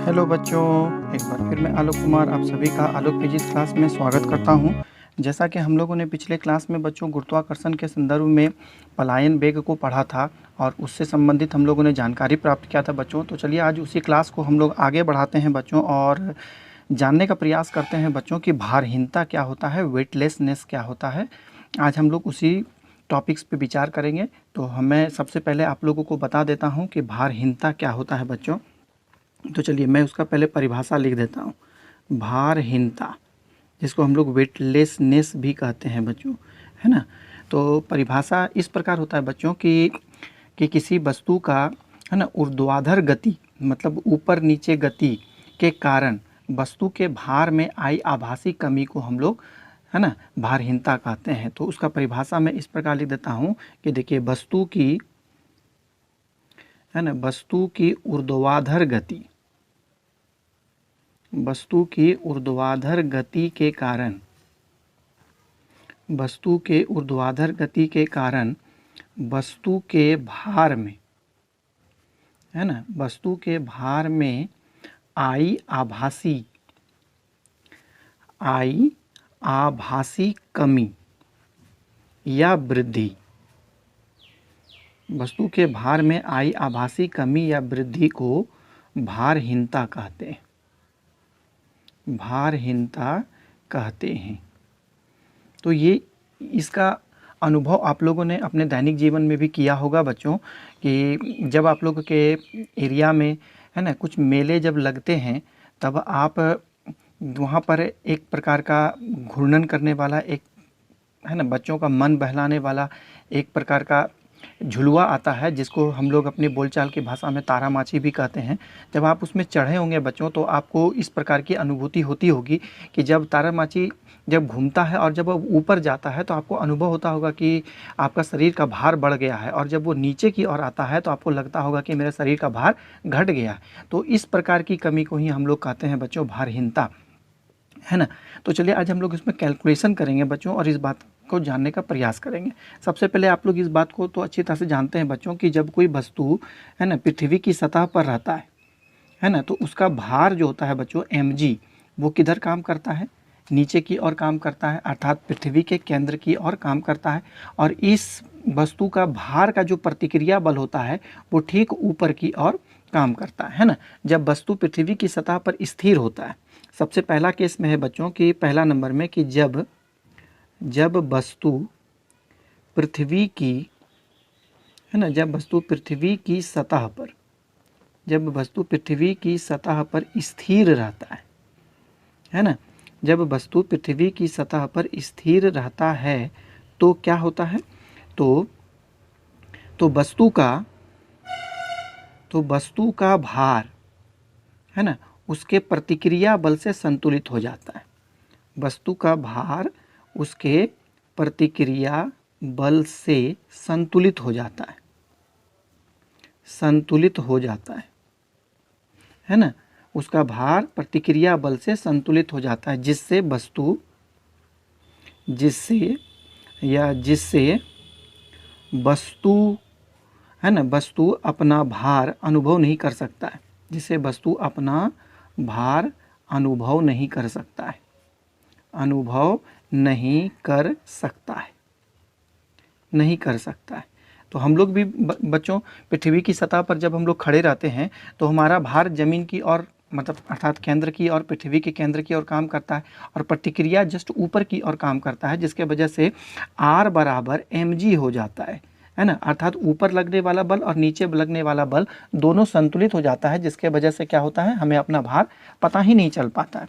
Hello बच्चों, एक बार फिर मैं आलोक कुमार आप सभी का आलोक फिजिक्स क्लास में स्वागत करता हूं। जैसा कि हम लोगों ने पिछले क्लास में बच्चों गुरुत्वाकर्षण के संदर्भ में पलायन वेग को पढ़ा था और उससे संबंधित हम लोगों ने जानकारी प्राप्त किया था बच्चों। तो चलिए आज उसी क्लास को हम लोग आगे बढ़ाते हैं बच्चों और जानने का प्रयास करते हैं बच्चों कि भारहीनता क्या होता है, वेटलेसनेस क्या होता है। आज हम लोग उसी टॉपिक्स पे विचार करेंगे। तो मैं सबसे पहले आप लोगों को बता देता हूँ कि भारहीनता क्या होता है बच्चों। तो चलिए मैं उसका पहले परिभाषा लिख देता हूँ। भारहीनता, जिसको हम लोग वेटलेसनेस भी कहते हैं बच्चों, है ना। तो परिभाषा इस प्रकार होता है बच्चों कि किसी वस्तु का, है ना, ऊर्ध्वाधर गति मतलब ऊपर नीचे गति के कारण वस्तु के भार में आई आभासी कमी को हम लोग, है ना, भारहीनता कहते हैं। तो उसका परिभाषा मैं इस प्रकार लिख देता हूँ कि देखिए वस्तु की, है ना, वस्तु की ऊर्ध्वाधर गति, वस्तु की ऊर्ध्वाधर गति के कारण, वस्तु के ऊर्ध्वाधर गति के कारण वस्तु के भार में, है ना, वस्तु के भार में आई आभासी कमी या वृद्धि, वस्तु के भार में आई आभासी कमी या वृद्धि को भारहीनता कहते हैं, भारहीनता कहते हैं। तो ये इसका अनुभव आप लोगों ने अपने दैनिक जीवन में भी किया होगा बच्चों कि जब आप लोगों के एरिया में, है ना, कुछ मेले जब लगते हैं तब आप वहाँ पर एक प्रकार का घूर्णन करने वाला एक, है ना, बच्चों का मन बहलाने वाला एक प्रकार का झुलुआ आता है, जिसको हम लोग अपनी बोलचाल की भाषा में तारामाची भी कहते हैं। जब आप उसमें चढ़े होंगे बच्चों तो आपको इस प्रकार की अनुभूति होती होगी कि जब तारामाची जब घूमता है और जब वो ऊपर जाता है तो आपको अनुभव होता होगा कि आपका शरीर का भार बढ़ गया है, और जब वो नीचे की ओर आता है तो आपको लगता होगा कि मेरे शरीर का भार घट गया है। तो इस प्रकार की कमी को ही हम लोग कहते हैं बच्चों भारहीनता, है ना। तो चलिए आज हम लोग इसमें कैलकुलेशन करेंगे बच्चों और इस बात को जानने का प्रयास करेंगे। सबसे पहले आप लोग इस बात को तो अच्छी तरह से जानते हैं बच्चों कि जब कोई वस्तु, है ना, पृथ्वी की सतह पर रहता है ना, तो उसका भार जो होता है बच्चों mg, वो किधर काम करता है, नीचे की ओर काम करता है, अर्थात पृथ्वी के केंद्र की ओर काम करता है। और इस वस्तु का भार का जो प्रतिक्रिया बल होता है वो ठीक ऊपर की ओर काम करता है ना। जब वस्तु पृथ्वी की सतह पर स्थिर होता है, सबसे पहला केस में है बच्चों कि पहला नंबर में कि जब वस्तु पृथ्वी की, है ना, जब वस्तु पृथ्वी की सतह पर, जब वस्तु पृथ्वी की सतह पर स्थिर रहता है ना, जब वस्तु पृथ्वी की सतह पर स्थिर रहता है तो क्या होता है, तो वस्तु का भार, है ना, उसके प्रतिक्रिया बल से संतुलित हो जाता है। वस्तु का भार उसके प्रतिक्रिया बल से संतुलित हो जाता है, संतुलित हो जाता है ना। उसका भार प्रतिक्रिया बल से संतुलित हो जाता है, जिससे वस्तु, है ना, वस्तु अपना भार अनुभव नहीं कर सकता है, जिससे वस्तु अपना भार अनुभव नहीं कर सकता है, अनुभव नहीं कर सकता है, नहीं कर सकता है। तो हम लोग भी बच्चों पृथ्वी की सतह पर जब हम लोग खड़े रहते हैं तो हमारा भार जमीन की ओर मतलब अर्थात केंद्र की और पृथ्वी के केंद्र की ओर काम करता है और प्रतिक्रिया जस्ट ऊपर की ओर काम करता है, जिसके वजह से R बराबर mg हो जाता है ना। अर्थात ऊपर लगने वाला बल और नीचे लगने वाला बल दोनों संतुलित हो जाता है, जिसके वजह से क्या होता है, हमें अपना भार पता ही नहीं चल पाता है।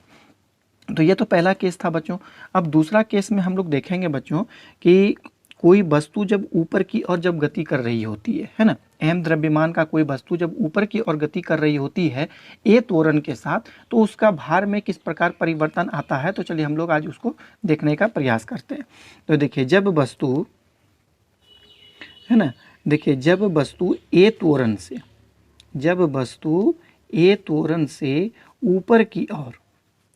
तो ये तो पहला केस था बच्चों। अब दूसरा केस में हम लोग देखेंगे बच्चों कि कोई वस्तु जब ऊपर की ओर जब गति कर रही होती है ना, m द्रव्यमान का कोई वस्तु जब ऊपर की ओर गति कर रही होती है a त्वरण के साथ, तो उसका भार में किस प्रकार परिवर्तन आता है। तो चलिए हम लोग आज उसको देखने का प्रयास करते हैं। तो देखिए जब वस्तु, है ना, देखिए जब वस्तु a त्वरण से, जब वस्तु a त्वरण से ऊपर की ओर,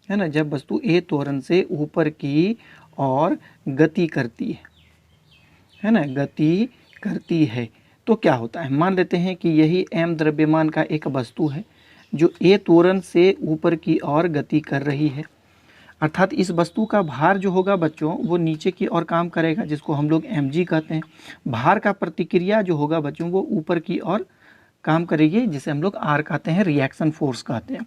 है ना, जब वस्तु a त्वरण से ऊपर की ओर गति करती है ना, गति करती है तो क्या होता है। मान लेते हैं कि यही m द्रव्यमान का एक वस्तु है जो ए त्वरण से ऊपर की ओर गति कर रही है। अर्थात इस वस्तु का भार जो होगा बच्चों वो नीचे की ओर काम करेगा, जिसको हम लोग mg कहते हैं। भार का प्रतिक्रिया जो होगा बच्चों वो ऊपर की ओर काम करेगी, जिसे हम लोग R कहते हैं, रिएक्शन फोर्स कहते हैं।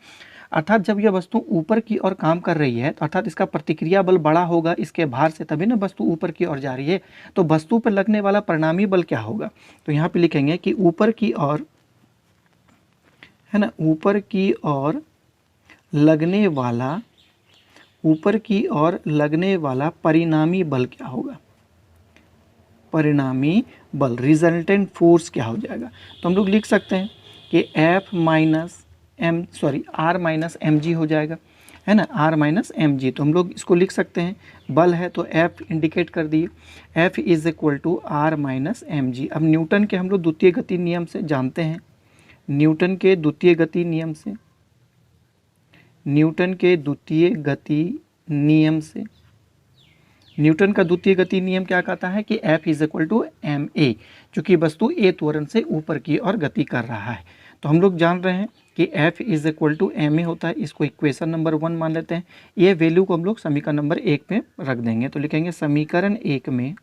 अर्थात जब यह वस्तु ऊपर की ओर काम कर रही है तो अर्थात इसका प्रतिक्रिया बल बड़ा होगा इसके भार से, तभी ना वस्तु ऊपर की ओर जा रही है। तो वस्तु पर लगने वाला परिणामी बल क्या होगा, तो यहाँ पे लिखेंगे कि ऊपर की ओर, है ना, ऊपर की ओर लगने वाला, ऊपर की ओर लगने वाला परिणामी बल क्या होगा, परिणामी बल, रिजल्टेंट फोर्स क्या हो जाएगा। तो हम लोग लिख सकते हैं कि R माइनस mg हो जाएगा, है ना, R माइनस mg। तो हम लोग इसको लिख सकते हैं, बल है तो F इंडिकेट कर दिए, F is equal to R minus mg। अब न्यूटन के हम लोग द्वितीय गति नियम से जानते हैं, न्यूटन के द्वितीय गति नियम से, न्यूटन के द्वितीय गति नियम से, न्यूटन का द्वितीय गति नियम क्या कहता है कि F is equal to ma, चूँकि वस्तु a त्वरण से ऊपर की ओर गति कर रहा है। तो हम लोग जान रहे हैं कि F is equal to ma होता है, इसको इक्वेशन नंबर 1 मान लेते हैं। ये वैल्यू को हम लोग समीकरण नंबर 1 में रख देंगे। तो लिखेंगे समीकरण 1 में,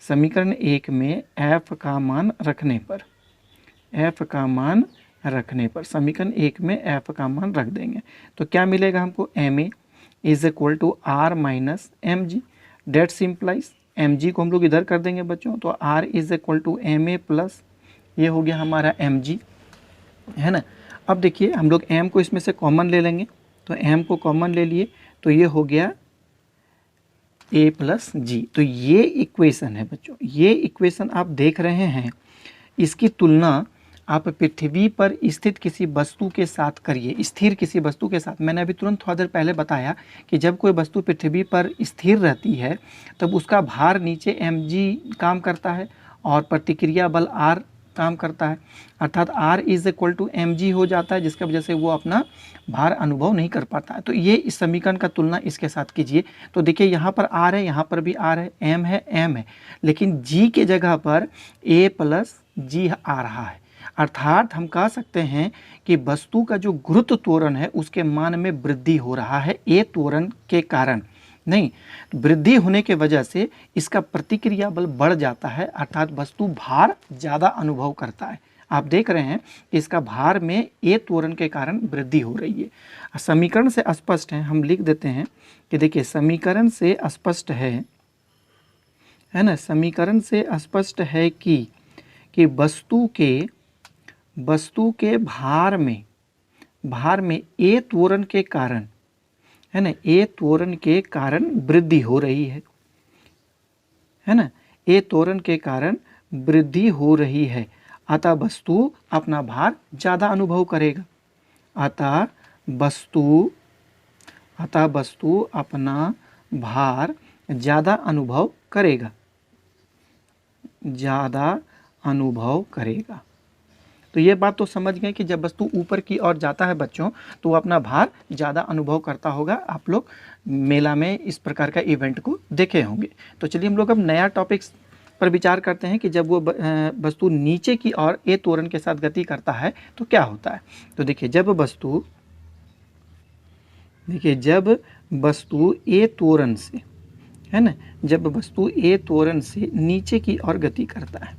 समीकरण 1 में F का मान रखने पर, F का मान रखने पर, समीकरण 1 में F का मान रख देंगे तो क्या मिलेगा हमको, ma is equal to R minus mg। That simplify, mg को हम लोग इधर कर देंगे बच्चों, तो R is equal to ma plus ये हो गया हमारा mg, है ना। अब देखिए हम लोग m को इसमें से कॉमन ले लेंगे, तो m को कॉमन ले लिए तो ये हो गया a प्लस जी। तो ये इक्वेशन है बच्चों, ये इक्वेशन आप देख रहे हैं, इसकी तुलना आप पृथ्वी पर स्थित किसी वस्तु के साथ करिए, स्थिर किसी वस्तु के साथ। मैंने अभी तुरंत थोड़ा देर पहले बताया कि जब कोई वस्तु पृथ्वी पर स्थिर रहती है तब उसका भार नीचे mg काम करता है और प्रतिक्रिया बल R काम करता है, अर्थात R is equal to mg हो जाता है, जिसकी वजह से वो अपना भार अनुभव नहीं कर पाता है। तो ये इस समीकरण का तुलना इसके साथ कीजिए, तो देखिए यहाँ पर R है, यहाँ पर भी R है, m है, लेकिन g के जगह पर a प्लस g आ रहा है। अर्थात हम कह सकते हैं कि वस्तु का जो गुरुत्व त्वरण है उसके मान में वृद्धि हो रहा है ए त्वरण के कारण, नहीं, वृद्धि होने के वजह से इसका प्रतिक्रिया बल बढ़ जाता है, अर्थात वस्तु भार ज़्यादा अनुभव करता है। आप देख रहे हैं कि इसका भार में ए त्वरण के कारण वृद्धि हो रही है। समीकरण से स्पष्ट है, हम लिख देते हैं कि देखिए समीकरण से स्पष्ट है ना, समीकरण से स्पष्ट है कि वस्तु के भार में ए त्वरण के कारण, है ना, ए त्वरण के कारण वृद्धि हो रही है ना, ए त्वरण के कारण वृद्धि हो रही है, अतः वस्तु अपना भार ज़्यादा अनुभव करेगा, अतः वस्तु अपना भार ज़्यादा अनुभव करेगा, ज़्यादा अनुभव करेगा। तो ये बात तो समझ गए कि जब वस्तु ऊपर की ओर जाता है बच्चों तो वो अपना भार ज़्यादा अनुभव करता होगा। आप लोग मेला में इस प्रकार का इवेंट को देखे होंगे। तो चलिए हम लोग अब नया टॉपिक्स पर विचार करते हैं कि जब वो वस्तु नीचे की ओर ए त्वरण के साथ गति करता है तो क्या होता है। तो देखिए जब वस्तु ए त्वरण से, है ना, जब वस्तु ए त्वरण से नीचे की ओर गति करता है,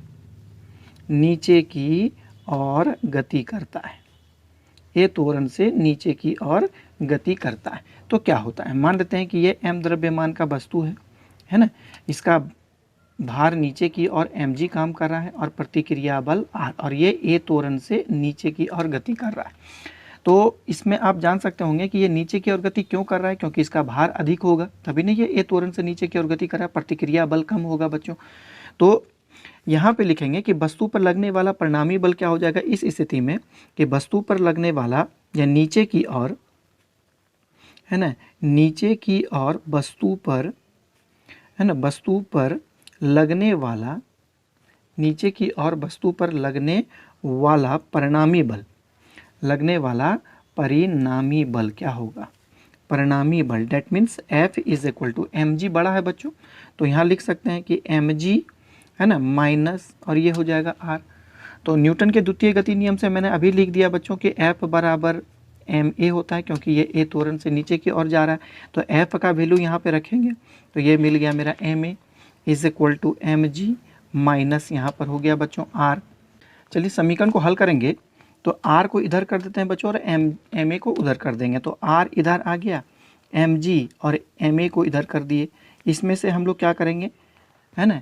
नीचे की और गति करता है, ए त्वरण से नीचे की ओर गति करता है तो क्या होता है। मान लेते हैं कि ये m द्रव्यमान का वस्तु है ना, इसका भार नीचे की ओर mg काम कर रहा है और प्रतिक्रिया बल R, और ये ए त्वरण से नीचे की ओर गति कर रहा है। तो इसमें आप जान सकते होंगे कि ये नीचे की ओर गति क्यों कर रहा है, क्योंकि इसका भार अधिक होगा, तभी नहीं ये ए त्वरण से नीचे की ओर गति कर रहा है, प्रतिक्रिया बल कम होगा बच्चों। तो यहाँ पे लिखेंगे कि वस्तु पर लगने वाला परिणामी बल क्या हो जाएगा इस स्थिति में कि वस्तु पर लगने वाला या नीचे की ओर, है ना, नीचे की ओर वस्तु पर, है ना, वस्तु पर लगने वाला, नीचे की ओर वस्तु पर लगने वाला परिणामी बल, लगने वाला परिणामी बल क्या होगा, परिणामी बल, that means F is equal to mg बड़ा है बच्चों, तो यहाँ लिख सकते हैं कि mg, है ना, माइनस और ये हो जाएगा R। तो न्यूटन के द्वितीय गति नियम से मैंने अभी लिख दिया बच्चों कि F बराबर ma होता है, क्योंकि ये a त्वरण से नीचे की ओर जा रहा है। तो F का वैल्यू यहाँ पे रखेंगे, तो ये मिल गया मेरा ma is equal to mg minus यहाँ पर हो गया बच्चों r। चलिए समीकरण को हल करेंगे तो r को इधर कर देते हैं बच्चों और ma को उधर कर देंगे, तो r इधर आ गया, mg और ma को इधर कर दिए। इसमें से हम लोग क्या करेंगे, है ना,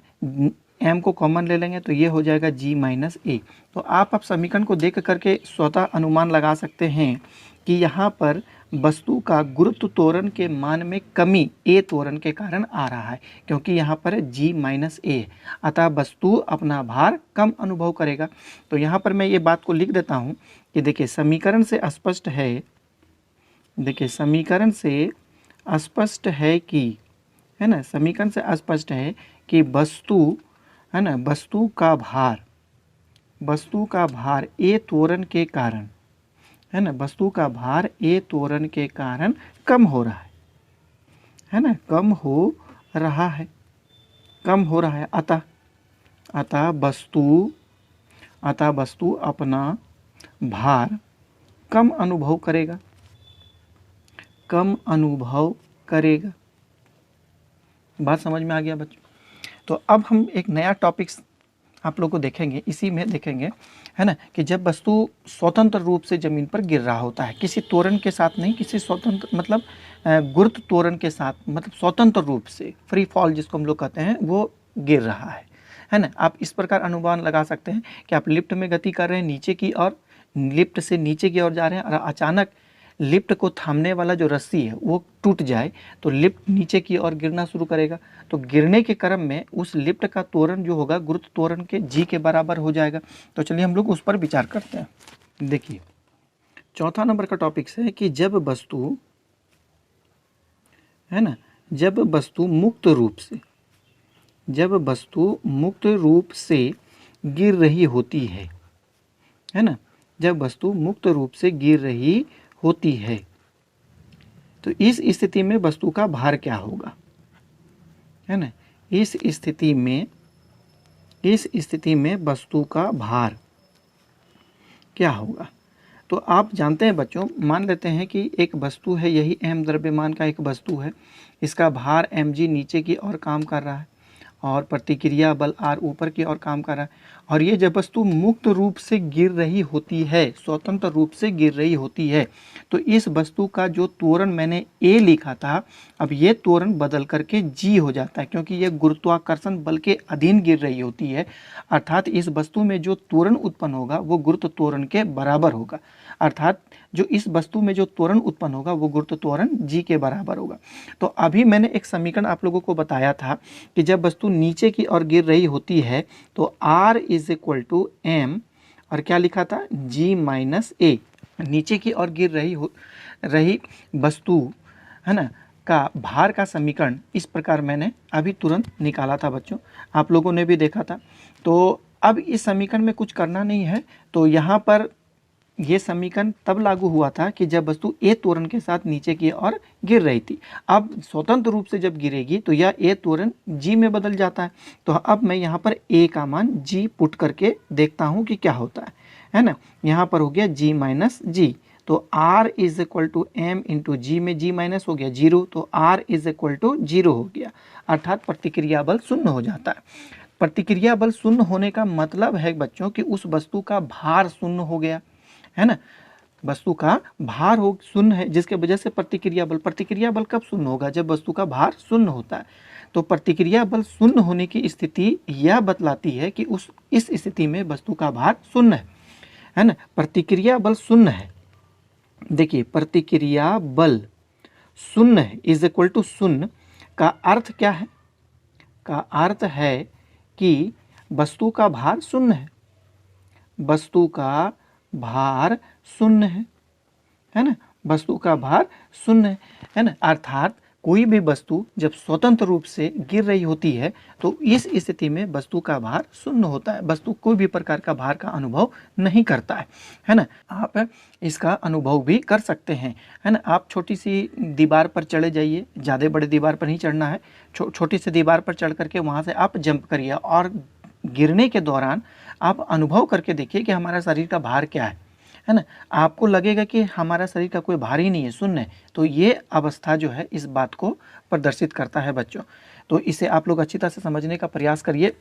m को कॉमन ले लेंगे तो ये हो जाएगा g माइनस a। तो आप अब समीकरण को देख करके स्वतः अनुमान लगा सकते हैं कि यहाँ पर वस्तु का गुरुत्व त्वरण के मान में कमी a त्वरण के कारण आ रहा है, क्योंकि यहाँ पर g माइनस a है, अतः वस्तु अपना भार कम अनुभव करेगा। तो यहाँ पर मैं ये बात को लिख देता हूँ कि देखिए समीकरण से स्पष्ट है, देखिए समीकरण से स्पष्ट है कि, है ना, समीकरण से स्पष्ट है कि वस्तु, है ना, वस्तु का भार a त्वरण के कारण, है ना, वस्तु का भार a त्वरण के कारण कम हो रहा है ना, कम हो रहा है। अतः वस्तु अपना भार कम अनुभव करेगा। बात समझ में आ गया बच्चों? तो अब हम एक नया टॉपिक्स आप लोग को देखेंगे, इसी में देखेंगे, है ना, कि जब वस्तु स्वतंत्र रूप से ज़मीन पर गिर रहा होता है, किसी त्वरण के साथ नहीं, किसी स्वतंत्र मतलब गुरुत्व त्वरण के साथ, मतलब स्वतंत्र रूप से फ्री फॉल जिसको हम लोग कहते हैं, वो गिर रहा है ना। आप इस प्रकार अनुमान लगा सकते हैं कि आप लिफ्ट में गति कर रहे हैं नीचे की ओर, लिफ्ट से नीचे की ओर जा रहे हैं और अचानक लिफ्ट को थामने वाला जो रस्सी है वो टूट जाए तो लिफ्ट नीचे की ओर गिरना शुरू करेगा। तो गिरने के क्रम में उस लिफ्ट का त्वरण जो होगा गुरुत्व त्वरण के g के बराबर हो जाएगा। तो चलिए हम लोग उस पर विचार करते हैं। देखिए चौथा नंबर का टॉपिक है कि जब वस्तु, है ना, जब वस्तु मुक्त रूप से गिर रही होती है ना, जब वस्तु मुक्त रूप से गिर रही होती है तो इस स्थिति में वस्तु का भार क्या होगा, है ना, इस स्थिति में वस्तु का भार क्या होगा। तो आप जानते हैं बच्चों, मान लेते हैं कि एक वस्तु है, यही m द्रव्यमान का एक वस्तु है, इसका भार mg नीचे की ओर काम कर रहा है और प्रतिक्रिया बल r ऊपर की ओर काम कर रहा है। और ये जब वस्तु मुक्त रूप से गिर रही होती है, स्वतंत्र रूप से गिर रही होती है, तो इस वस्तु का जो त्वरण मैंने a लिखा था, अब ये त्वरण बदल करके g हो जाता है, क्योंकि ये गुरुत्वाकर्षण बल के अधीन गिर रही होती है। अर्थात इस वस्तु में जो त्वरण उत्पन्न होगा वो गुरुत्व त्वरण के बराबर होगा, अर्थात जो इस वस्तु में जो त्वरण उत्पन्न होगा वो गुरुत्व त्वरण g के बराबर होगा। तो अभी मैंने एक समीकरण आप लोगों को बताया था कि जब वस्तु नीचे की ओर गिर रही होती है तो r is equal to m, और क्या लिखा था, g माइनस a। नीचे की ओर गिर रही वस्तु, है ना, का भार का समीकरण इस प्रकार मैंने अभी तुरंत निकाला था बच्चों, आप लोगों ने भी देखा था। तो अब इस समीकरण में कुछ करना नहीं है, तो यहाँ पर ये समीकरण तब लागू हुआ था कि जब वस्तु a त्वरण के साथ नीचे की ओर गिर रही थी। अब स्वतंत्र रूप से जब गिरेगी तो यह a त्वरण g में बदल जाता है। तो अब मैं यहाँ पर a का मान g पुट करके देखता हूँ कि क्या होता है ना। यहाँ पर हो गया g माइनस जी, तो r is equal to m into g में g माइनस हो गया 0, तो r इज इक्वल टू 0 हो गया, अर्थात प्रतिक्रिया बल शून्य हो जाता है। प्रतिक्रिया बल शून्य होने का मतलब है बच्चों कि उस वस्तु का भार शून्य हो गया, है ना, वस्तु का भार हो शून्य है, जिसके वजह से प्रतिक्रिया बल कब शून्य होगा, जब वस्तु का भार शून्य होता है। तो प्रतिक्रिया बल शून्य होने की स्थिति यह बतलाती है कि इस स्थिति में वस्तु का भार शून्य है ना, प्रतिक्रिया बल शून्य है। देखिए प्रतिक्रिया बल शून्य है इज इक्वल टू शून्य का अर्थ क्या है, का अर्थ है कि वस्तु का भार शून्य है, वस्तु का भार शून्य है ना, वस्तु का भार शून्य है ना। अर्थात कोई भी वस्तु जब स्वतंत्र रूप से गिर रही होती है तो इस स्थिति में वस्तु का भार शून्य होता है, वस्तु कोई भी प्रकार का भार का अनुभव नहीं करता है ना। आप इसका अनुभव भी कर सकते हैं, है ना। आप छोटी सी दीवार पर चढ़े जाइए, ज़्यादा बड़े दीवार पर नहीं चढ़ना है, छोटी सी दीवार पर चढ़ करके वहाँ से आप जंप करिए और गिरने के दौरान आप अनुभव करके देखिए कि हमारा शरीर का भार क्या है ना? आपको लगेगा कि हमारा शरीर का कोई भार ही नहीं है, शून्य है। तो ये अवस्था जो है इस बात को प्रदर्शित करता है बच्चों। तो इसे आप लोग अच्छी तरह से समझने का प्रयास करिए।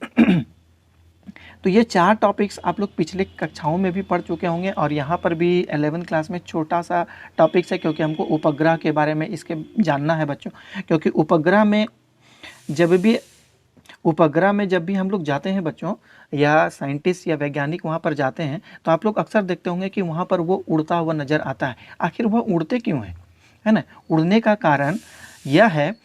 तो ये 4 टॉपिक्स आप लोग पिछले कक्षाओं में भी पढ़ चुके होंगे और यहाँ पर भी 11th क्लास में छोटा सा टॉपिक्स है, क्योंकि हमको उपग्रह के बारे में इसके जानना है बच्चों। क्योंकि उपग्रह में जब भी हम लोग जाते हैं बच्चों, या साइंटिस्ट या वैज्ञानिक वहाँ पर जाते हैं, तो आप लोग अक्सर देखते होंगे कि वहाँ पर वो उड़ता हुआ नज़र आता है। आखिर वह उड़ते क्यों हैं, है ना? उड़ने का कारण यह है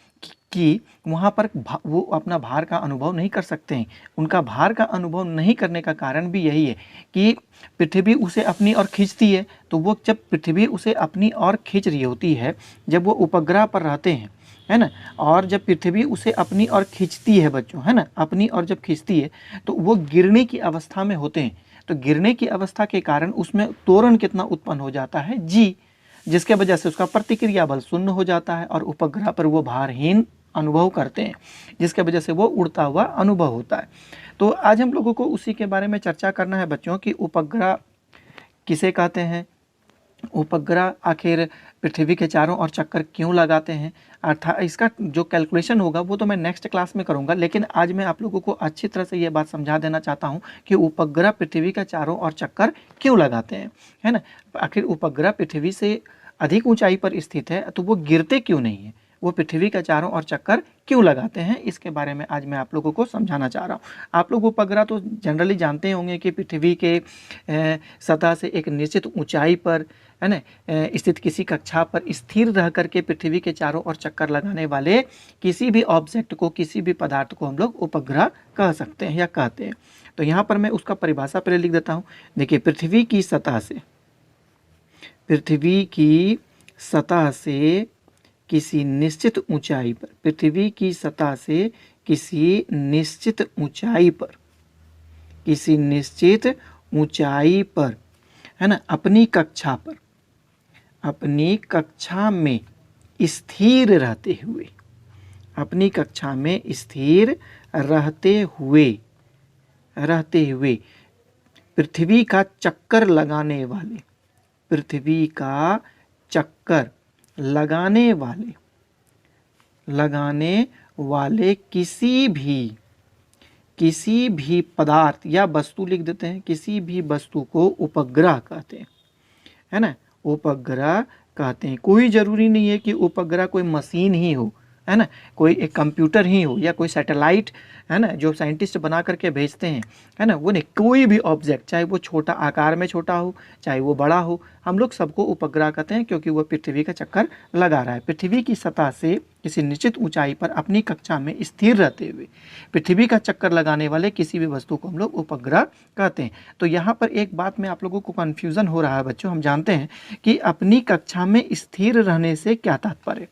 कि वहाँ पर वो अपना भार का अनुभव नहीं कर सकते हैं। उनका भार का अनुभव नहीं करने का कारण भी यही है कि पृथ्वी उसे अपनी ओर खींचती है। तो वो जब पृथ्वी उसे अपनी ओर खींच रही होती है, जब वो उपग्रह पर रहते हैं, है ना, और जब पृथ्वी उसे अपनी ओर खींचती है बच्चों, है ना, अपनी ओर जब खींचती है तो वो गिरने की अवस्था में होते हैं। तो गिरने की अवस्था के कारण उसमें त्वरण कितना उत्पन्न हो जाता है, जी, जिसके वजह से उसका प्रतिक्रिया बल शून्य हो जाता है और उपग्रह पर वो भारहीन अनुभव करते हैं, जिसके वजह से वो उड़ता हुआ अनुभव होता है। तो आज हम लोगों को उसी के बारे में चर्चा करना है बच्चों कि उपग्रह किसे कहते हैं, उपग्रह आखिर पृथ्वी के चारों ओर चक्कर क्यों लगाते हैं, अर्थात इसका जो कैलकुलेशन होगा वो तो मैं नेक्स्ट क्लास में करूंगा। लेकिन आज मैं आप लोगों को अच्छी तरह से ये बात समझा देना चाहता हूं कि उपग्रह पृथ्वी के चारों ओर चक्कर क्यों लगाते हैं, है ना। आखिर उपग्रह पृथ्वी से अधिक ऊंचाई पर स्थित है, तो वो गिरते क्यों नहीं है, वो पृथ्वी के चारों ओर चक्कर क्यों लगाते हैं, इसके बारे में आज मैं आप लोगों को समझाना चाह रहा हूँ। आप लोग उपग्रह तो जनरली जानते होंगे कि पृथ्वी के सतह से एक निश्चित ऊंचाई पर, है ना, स्थित किसी कक्षा पर स्थिर रह करके पृथ्वी के चारों ओर चक्कर लगाने वाले किसी भी ऑब्जेक्ट को, किसी भी पदार्थ को हम लोग उपग्रह कह सकते हैं या कहते हैं। तो यहाँ पर मैं उसका परिभाषा पहले लिख देता हूँ। देखिए, पृथ्वी की सतह से किसी निश्चित ऊंचाई पर, पृथ्वी की सतह से किसी निश्चित ऊंचाई पर, है ना, अपनी कक्षा में स्थिर रहते हुए पृथ्वी का चक्कर लगाने वाले किसी भी पदार्थ या वस्तु, लिख देते हैं, किसी भी वस्तु को उपग्रह कहते हैं, है ना, उपग्रह कहते हैं। कोई ज़रूरी नहीं है कि उपग्रह कोई मशीन ही हो, है ना, कोई एक कंप्यूटर ही हो या कोई सैटेलाइट, है ना, जो साइंटिस्ट बना करके भेजते हैं, है ना, वो नहीं, कोई भी ऑब्जेक्ट, चाहे वो छोटा आकार में छोटा हो, चाहे वो बड़ा हो, हम लोग सबको उपग्रह कहते हैं, क्योंकि वो पृथ्वी का चक्कर लगा रहा है। पृथ्वी की सतह से किसी निश्चित ऊंचाई पर अपनी कक्षा में स्थिर रहते हुए पृथ्वी का चक्कर लगाने वाले किसी भी वस्तु को हम लोग उपग्रह कहते हैं। तो यहाँ पर एक बात में आप लोगों को कन्फ्यूज़न हो रहा है बच्चों। हम जानते हैं कि अपनी कक्षा में स्थिर रहने से क्या तात्पर्य।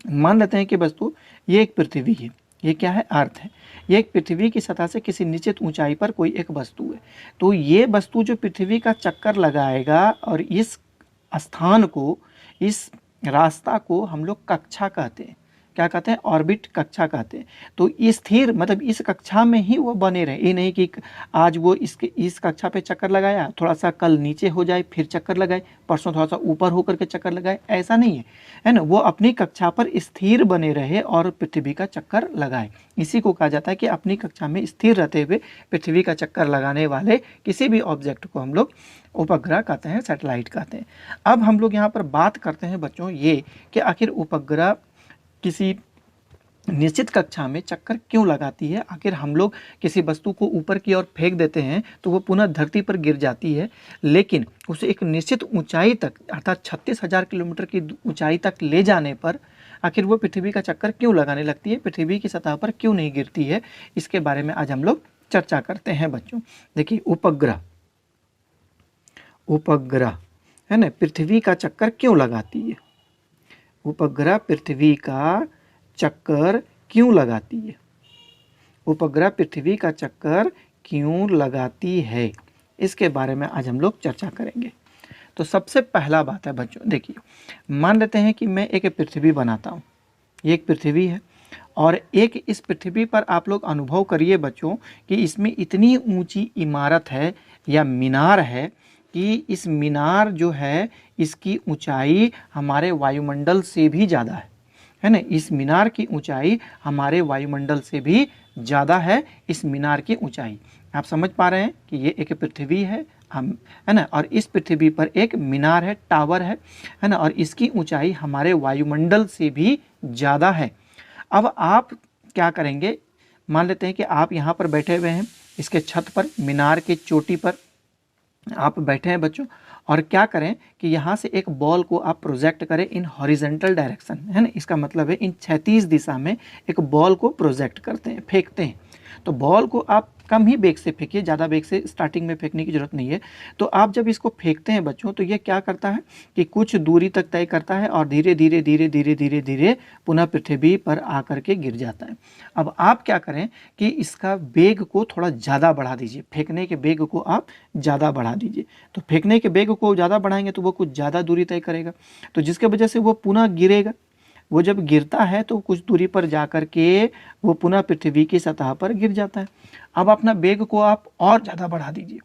मान लेते हैं कि वस्तु, ये एक पृथ्वी है, ये क्या है, अर्थ है, ये एक पृथ्वी की सतह से किसी निश्चित ऊंचाई पर कोई एक वस्तु है। तो ये वस्तु जो पृथ्वी का चक्कर लगाएगा, और इस स्थान को, इस रास्ता को हम लोग कक्षा कहते हैं। क्या कहते हैं, ऑर्बिट, कक्षा कहते हैं। तो स्थिर मतलब इस कक्षा में ही वो बने रहे। ये नहीं कि आज वो इस कक्षा पे चक्कर लगाया, थोड़ा सा कल नीचे हो जाए फिर चक्कर लगाए, परसों थोड़ा सा ऊपर होकर के चक्कर लगाए, ऐसा नहीं है ना। वो अपनी कक्षा पर स्थिर बने रहे और पृथ्वी का चक्कर लगाए। इसी को कहा जाता है कि अपनी कक्षा में स्थिर रहते हुए पृथ्वी का चक्कर लगाने वाले किसी भी ऑब्जेक्ट को हम लोग उपग्रह कहते हैं, सैटेलाइट कहते हैं। अब हम लोग यहाँ पर बात करते हैं बच्चों ये कि आखिर उपग्रह किसी निश्चित कक्षा में चक्कर क्यों लगाती है। आखिर हम लोग किसी वस्तु को ऊपर की ओर फेंक देते हैं तो वो पुनः धरती पर गिर जाती है, लेकिन उसे एक निश्चित ऊंचाई तक, अर्थात 36,000 किलोमीटर की ऊंचाई तक ले जाने पर आखिर वो पृथ्वी का चक्कर क्यों लगाने लगती है, पृथ्वी की सतह पर क्यों नहीं गिरती है, इसके बारे में आज हम लोग चर्चा करते हैं बच्चों। देखिए, उपग्रह है ना, पृथ्वी का चक्कर क्यों लगाती है। उपग्रह पृथ्वी का चक्कर क्यों लगाती है, उपग्रह पृथ्वी का चक्कर क्यों लगाती है, इसके बारे में आज हम लोग चर्चा करेंगे। तो सबसे पहला बात है बच्चों, देखिए, मान लेते हैं कि मैं एक पृथ्वी बनाता हूँ, ये एक पृथ्वी है और एक इस पृथ्वी पर आप लोग अनुभव करिए बच्चों कि इसमें इतनी ऊंची इमारत है या मीनार है कि इस मीनार जो है इसकी ऊंचाई हमारे वायुमंडल से भी ज़्यादा है ना। इस मीनार की ऊंचाई हमारे वायुमंडल से भी ज़्यादा है। इस मीनार की ऊंचाई आप समझ पा रहे हैं कि ये एक पृथ्वी है हम, है ना, और इस पृथ्वी पर एक मीनार है, टावर है ना, और इसकी ऊंचाई हमारे वायुमंडल से भी ज़्यादा है। अब आप क्या करेंगे, मान लेते हैं कि आप यहाँ पर बैठे हुए हैं, इसके छत पर, मीनार के चोटी पर आप बैठे हैं बच्चों, और क्या करें कि यहाँ से एक बॉल को आप प्रोजेक्ट करें इन हॉरिजेंटल डायरेक्शन, है ना। इसका मतलब है इन क्षैतिज दिशा में एक बॉल को प्रोजेक्ट करते हैं, फेंकते हैं। तो बॉल को आप कम ही बेग से फेंकिए, ज़्यादा बेग से स्टार्टिंग में फेंकने की जरूरत नहीं है। तो आप जब इसको फेंकते हैं बच्चों, तो ये क्या करता है कि कुछ दूरी तक तय करता है और धीरे धीरे धीरे धीरे धीरे धीरे पुनः पृथ्वी पर आकर के गिर जाता है। अब आप क्या करें कि इसका वेग को थोड़ा ज़्यादा बढ़ा दीजिए, फेंकने के वेग को आप ज़्यादा बढ़ा दीजिए। तो फेंकने के वेग को ज़्यादा बढ़ाएंगे तो वो कुछ ज़्यादा दूरी तय करेगा, तो जिसके वजह से वो पुनः गिरेगा। वो जब गिरता है तो कुछ दूरी पर जाकर के वो पुनः पृथ्वी की सतह पर गिर जाता है। अब अपना वेग को आप और ज़्यादा बढ़ा दीजिए।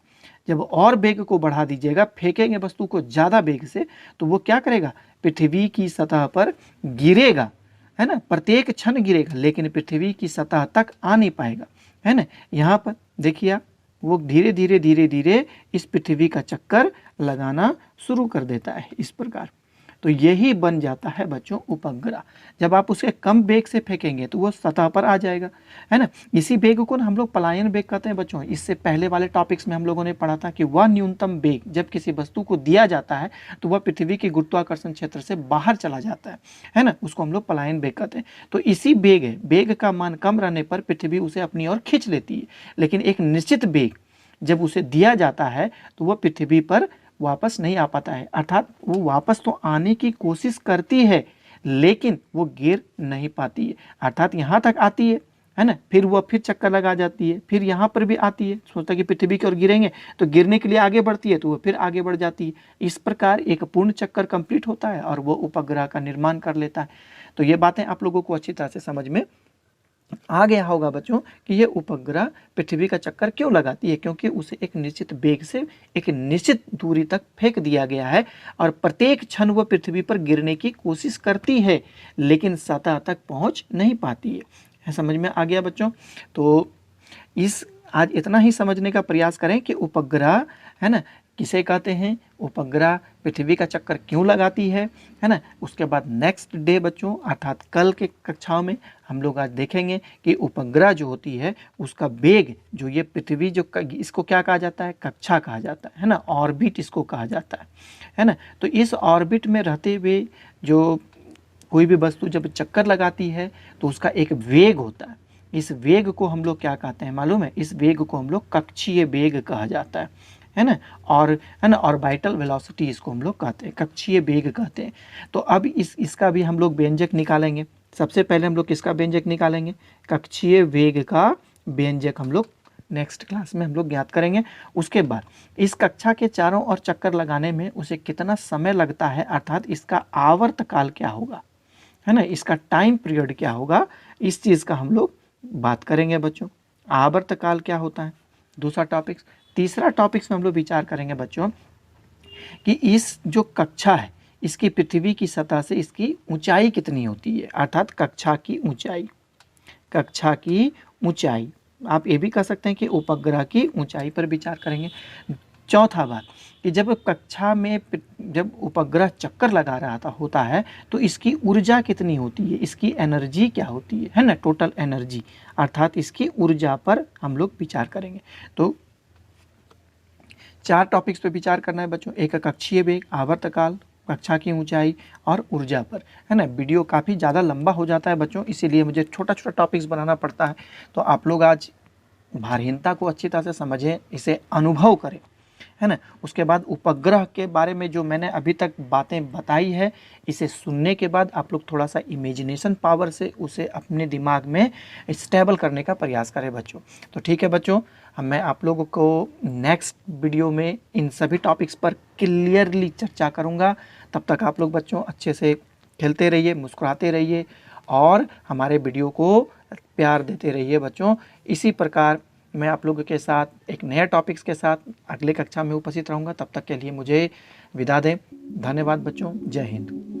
जब और वेग को बढ़ा दीजिएगा, फेंकेंगे वस्तु को ज़्यादा वेग से, तो वो क्या करेगा, पृथ्वी की सतह पर गिरेगा, है ना, प्रत्येक क्षण गिरेगा, लेकिन पृथ्वी की सतह तक आ नहीं पाएगा, है ना। यहाँ पर देखिए आप, वो धीरे धीरे धीरे धीरे इस पृथ्वी का चक्कर लगाना शुरू कर देता है इस प्रकार। तो यही बन जाता है बच्चों उपग्रह। जब आप उसे कम वेग से फेंकेंगे तो वो सतह पर आ जाएगा, है ना। इसी वेग को ना हम लोग पलायन वेग कहते हैं बच्चों। इससे पहले वाले टॉपिक्स में हम लोगों ने पढ़ा था कि वह न्यूनतम वेग जब किसी वस्तु को दिया जाता है तो वह पृथ्वी के गुरुत्वाकर्षण क्षेत्र से बाहर चला जाता है ना, उसको हम लोग पलायन वेग कहते हैं। तो इसी वेग है, वेग का मान कम रहने पर पृथ्वी उसे अपनी ओर खींच लेती है, लेकिन एक निश्चित वेग जब उसे दिया जाता है तो वह पृथ्वी पर वापस नहीं आ पाता है। अर्थात वो वापस तो आने की कोशिश करती है लेकिन वो गिर नहीं पाती है। अर्थात यहाँ तक आती है ना, फिर वो फिर चक्कर लगा जाती है, फिर यहाँ पर भी आती है, सोचता कि पृथ्वी की ओर गिरेंगे तो गिरने के लिए आगे बढ़ती है, तो वो फिर आगे बढ़ जाती है। इस प्रकार एक पूर्ण चक्कर कंप्लीट होता है और वो उपग्रह का निर्माण कर लेता है। तो ये बातें आप लोगों को अच्छी तरह से समझ में आ गया होगा बच्चों कि ये उपग्रह पृथ्वी का चक्कर क्यों लगाती है, क्योंकि उसे एक निश्चित वेग से एक निश्चित दूरी तक फेंक दिया गया है और प्रत्येक क्षण वह पृथ्वी पर गिरने की कोशिश करती है लेकिन सतह तक पहुंच नहीं पाती है। समझ में आ गया बच्चों। तो इस आज इतना ही समझने का प्रयास करें कि उपग्रह, है ना, किसे कहते हैं, उपग्रह पृथ्वी का चक्कर क्यों लगाती है ना। उसके बाद नेक्स्ट डे बच्चों अर्थात कल के कक्षाओं में हम लोग आज देखेंगे कि उपग्रह जो होती है उसका वेग, जो ये पृथ्वी जो इसको क्या कहा जाता है, कक्षा कहा जाता है ना, ऑर्बिट इसको कहा जाता है ना। तो इस ऑर्बिट में रहते हुए जो कोई भी वस्तु जब चक्कर लगाती है तो उसका एक वेग होता है। इस वेग को हम लोग क्या कहते हैं मालूम है, इस वेग को हम लोग कक्षीय वेग कहा जाता है ना, और है ना, ऑर्बिटल वेलोसिटी इसको हम लोग कहते हैं, कक्षीय वेग कहते हैं। तो अब इसका भी हम लोग व्यंजक निकालेंगे। सबसे पहले हम लोग किसका व्यंजक निकालेंगे, कक्षीय वेग का व्यंजक हम लोग नेक्स्ट क्लास में हम लोग ज्ञात करेंगे। उसके बाद इस कक्षा के चारों ओर चक्कर लगाने में उसे कितना समय लगता है, अर्थात इसका आवर्त काल क्या होगा, है ना, इसका टाइम पीरियड क्या होगा, इस चीज़ का हम लोग बात करेंगे बच्चों। आवर्त काल क्या होता है, दूसरा टॉपिक्स। तीसरा टॉपिक्स में हम लोग विचार करेंगे बच्चों कि इस जो कक्षा है इसकी पृथ्वी की सतह से इसकी ऊंचाई कितनी होती है, अर्थात कक्षा की ऊंचाई, कक्षा की ऊंचाई। आप ये भी कह सकते हैं कि उपग्रह की ऊंचाई पर विचार करेंगे। चौथा बात कि जब कक्षा में जब उपग्रह चक्कर लगा रहा होता है तो इसकी ऊर्जा कितनी होती है, इसकी एनर्जी क्या होती है ना, टोटल एनर्जी, अर्थात इसकी ऊर्जा पर हम लोग विचार करेंगे। तो 4 टॉपिक्स पे विचार करना है बच्चों, एक कक्षीय वेग, आवर्तकाल, कक्षा की ऊंचाई और ऊर्जा पर, है ना। वीडियो काफ़ी ज़्यादा लंबा हो जाता है बच्चों, इसीलिए मुझे छोटा छोटा टॉपिक्स बनाना पड़ता है। तो आप लोग आज भारहीनता को अच्छी तरह से समझें, इसे अनुभव करें, है ना। उसके बाद उपग्रह के बारे में जो मैंने अभी तक बातें बताई है, इसे सुनने के बाद आप लोग थोड़ा सा इमेजिनेशन पावर से उसे अपने दिमाग में स्टेबल करने का प्रयास करें बच्चों। तो ठीक है बच्चों, मैं आप लोगों को नेक्स्ट वीडियो में इन सभी टॉपिक्स पर क्लियरली चर्चा करूँगा। तब तक आप लोग बच्चों अच्छे से खेलते रहिए, मुस्कुराते रहिए और हमारे वीडियो को प्यार देते रहिए बच्चों। इसी प्रकार मैं आप लोगों के साथ एक नए टॉपिक्स के साथ अगले कक्षा में उपस्थित रहूँगा। तब तक के लिए मुझे विदा दें। धन्यवाद बच्चों। जय हिंद।